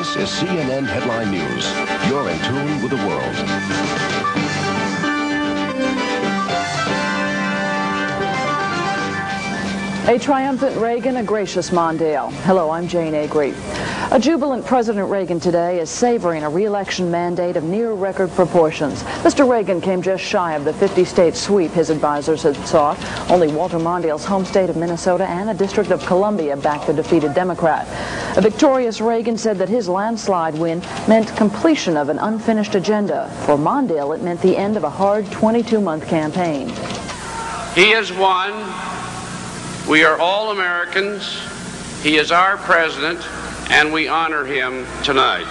This is CNN Headline News. You're in tune with the world. A triumphant Reagan, a gracious Mondale. Hello, I'm Jane Agri. A jubilant President Reagan today is savoring a re-election mandate of near-record proportions. Mr. Reagan came just shy of the 50-state sweep his advisors had sought. Only Walter Mondale's home state of Minnesota and the District of Columbia backed the defeated Democrat. A victorious Reagan said that his landslide win meant completion of an unfinished agenda. For Mondale, it meant the end of a hard 22-month campaign. He has won. We are all Americans. He is our president, and we honor him tonight.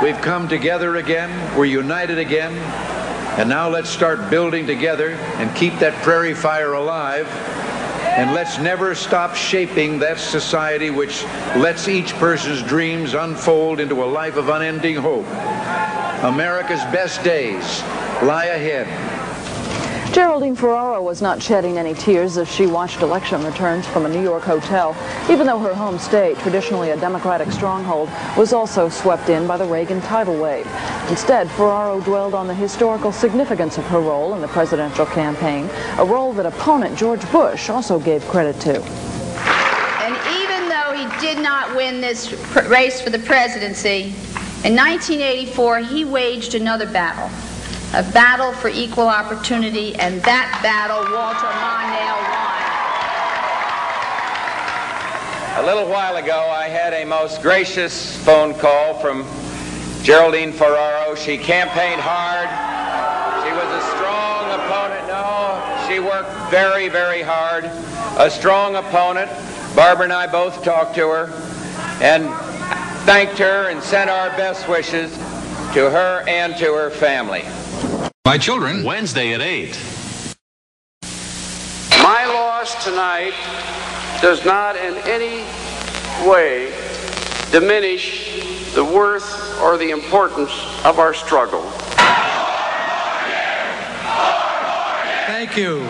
We've come together again. We're united again. And now let's start building together and keep that prairie fire alive. And let's never stop shaping that society which lets each person's dreams unfold into a life of unending hope. America's best days lie ahead. Geraldine Ferraro was not shedding any tears as she watched election returns from a New York hotel, even though her home state, traditionally a Democratic stronghold, was also swept in by the Reagan tidal wave. Instead, Ferraro dwelled on the historical significance of her role in the presidential campaign, a role that opponent George Bush also gave credit to. And even though he did not win this race for the presidency, in 1984 he waged another battle. A battle for equal opportunity, and that battle Walter Mondale won. A little while ago, I had a most gracious phone call from Geraldine Ferraro. She campaigned hard. She was a strong opponent. No, she worked very, very hard. A strong opponent. Barbara and I both talked to her and thanked her and sent our best wishes to her and to her family. My children. Wednesday at 8. My loss tonight does not in any way diminish the worth or the importance of our struggle. Thank you.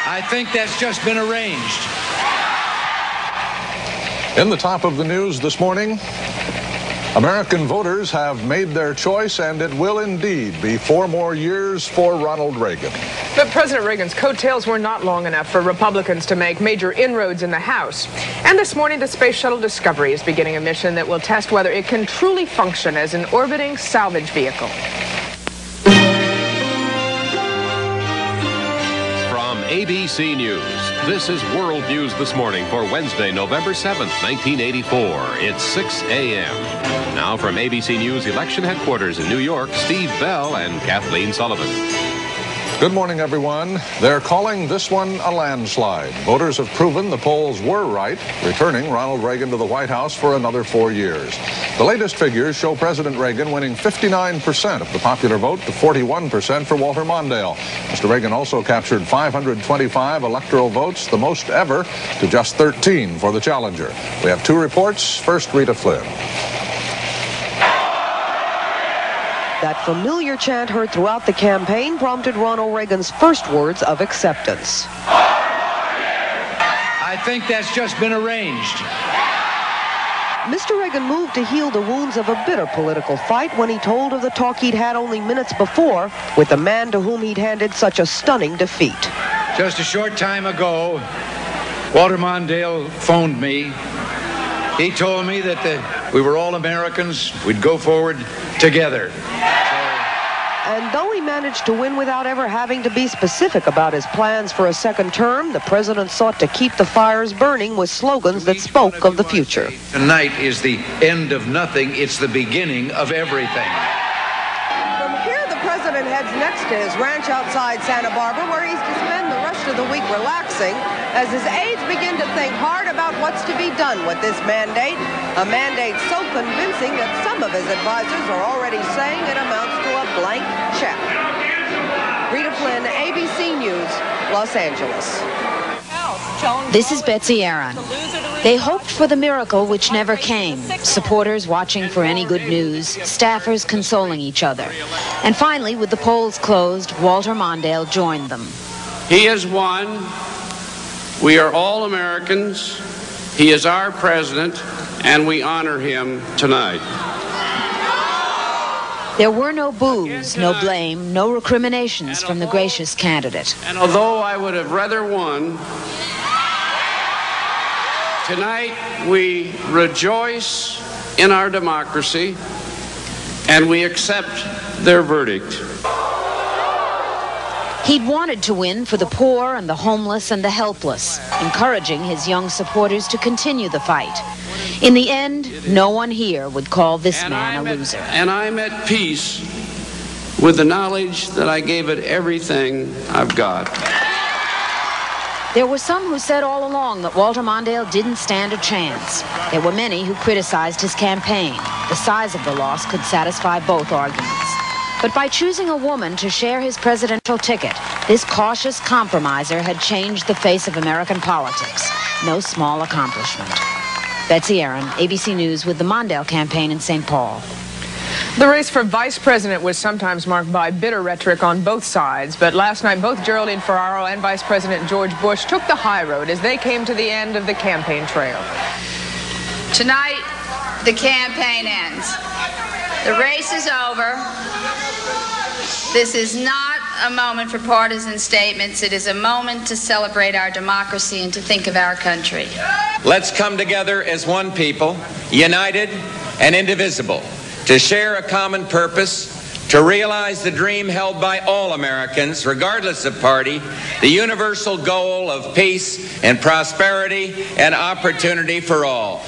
I think that's just been arranged. In the top of the news this morning, American voters have made their choice, and it will indeed be 4 more years for Ronald Reagan. But President Reagan's coattails were not long enough for Republicans to make major inroads in the House. And this morning, the Space Shuttle Discovery is beginning a mission that will test whether it can truly function as an orbiting salvage vehicle. From ABC News, this is World News This Morning for Wednesday, November 7th, 1984. It's 6 a.m. Now from ABC News Election Headquarters in New York, Steve Bell and Kathleen Sullivan. Good morning, everyone. They're calling this one a landslide. Voters have proven the polls were right, returning Ronald Reagan to the White House for another 4 years. The latest figures show President Reagan winning 59% of the popular vote to 41% for Walter Mondale. Mr. Reagan also captured 525 electoral votes, the most ever, to just 13 for the challenger. We have 2 reports. First, Rita Flynn. That familiar chant heard throughout the campaign prompted Ronald Reagan's first words of acceptance. I think that's just been arranged. Mr. Reagan moved to heal the wounds of a bitter political fight when he told of the talk he'd had only minutes before with the man to whom he'd handed such a stunning defeat. Just a short time ago, Walter Mondale phoned me. He told me that we were all Americans. We'd go forward together. And though he managed to win without ever having to be specific about his plans for a second term, the president sought to keep the fires burning with slogans that spoke of the future. Tonight is the end of nothing. It's the beginning of everything. From here, the president heads next to his ranch outside Santa Barbara, where he's to spend the rest of the week relaxing as his aides begin to think hard about what's to be done with this mandate, a mandate so convincing that some of his advisors are already saying it amounts to a blank check. Rita Flynn, ABC News, Los Angeles. This is Betsy Aaron. They hoped for the miracle which never came. Supporters watching for any good news, staffers consoling each other. And finally, with the polls closed, Walter Mondale joined them. He has won. We are all Americans. He is our president, and we honor him tonight. There were no boos, no blame, no recriminations from the gracious candidate. And although I would have rather won, tonight we rejoice in our democracy and we accept their verdict. He'd wanted to win for the poor and the homeless and the helpless, encouraging his young supporters to continue the fight. In the end, no one here would call this man a loser. And I'm at peace with the knowledge that I gave it everything I've got. There were some who said all along that Walter Mondale didn't stand a chance. There were many who criticized his campaign. The size of the loss could satisfy both arguments. But by choosing a woman to share his presidential ticket, this cautious compromiser had changed the face of American politics. No small accomplishment. Betsy Aaron, ABC News, with the Mondale campaign in St. Paul. The race for vice president was sometimes marked by bitter rhetoric on both sides, but last night both Geraldine Ferraro and Vice President George Bush took the high road as they came to the end of the campaign trail. Tonight, the campaign ends. The race is over. This is not a moment for partisan statements. It is a moment to celebrate our democracy and to think of our country. Let's come together as one people, united and indivisible, to share a common purpose, to realize the dream held by all Americans, regardless of party, the universal goal of peace and prosperity and opportunity for all.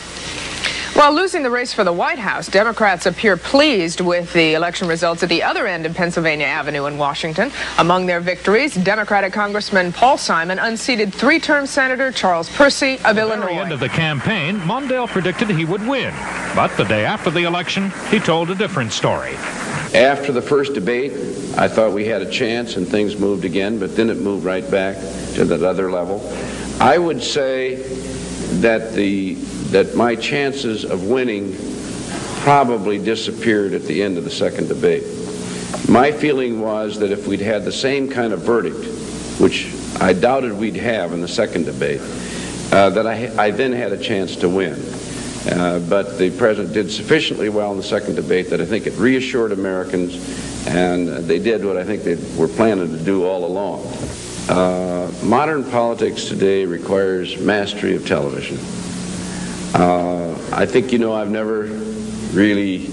While losing the race for the White House, Democrats appear pleased with the election results at the other end of Pennsylvania Avenue in Washington. Among their victories, Democratic Congressman Paul Simon unseated three-term Senator Charles Percy of Illinois. At the very end of the campaign, Mondale predicted he would win. But the day after the election, he told a different story. After the first debate, I thought we had a chance and things moved again, but then it moved right back to that other level. I would say that my chances of winning probably disappeared at the end of the second debate. My feeling was that if we'd had the same kind of verdict, which I doubted we'd have in the second debate, that I then had a chance to win. But the president did sufficiently well in the second debate that I think it reassured Americans, and they did what I think they were planning to do all along. Modern politics today requires mastery of television. I think, I've never really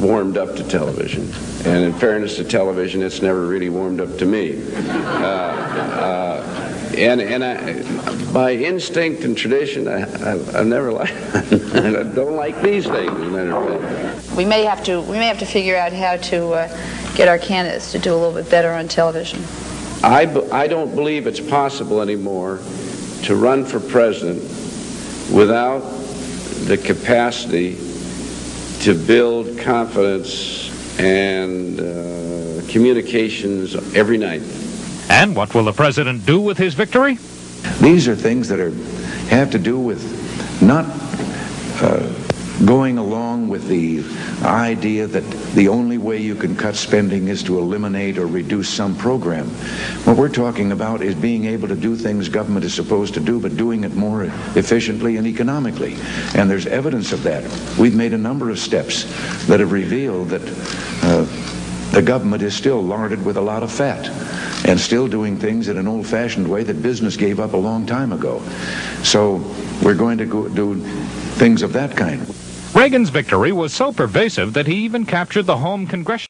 warmed up to television. And in fairness to television, it's never really warmed up to me. And I, by instinct and tradition, I've never liked I don't like these things, as a matter of fact. We may have to figure out how to get our candidates to do a little bit better on television. I don't believe it's possible anymore to run for president without the capacity to build confidence and communications every night. And what will the president do with his victory? These are things that have to do with not going along with the idea that the only way you can cut spending is to eliminate or reduce some program. What we're talking about is being able to do things government is supposed to do, but doing it more efficiently and economically. And there's evidence of that. We've made a number of steps that have revealed that the government is still larded with a lot of fat and still doing things in an old-fashioned way that business gave up a long time ago. So we're going to go do things of that kind. Reagan's victory was so pervasive that he even captured the home congressional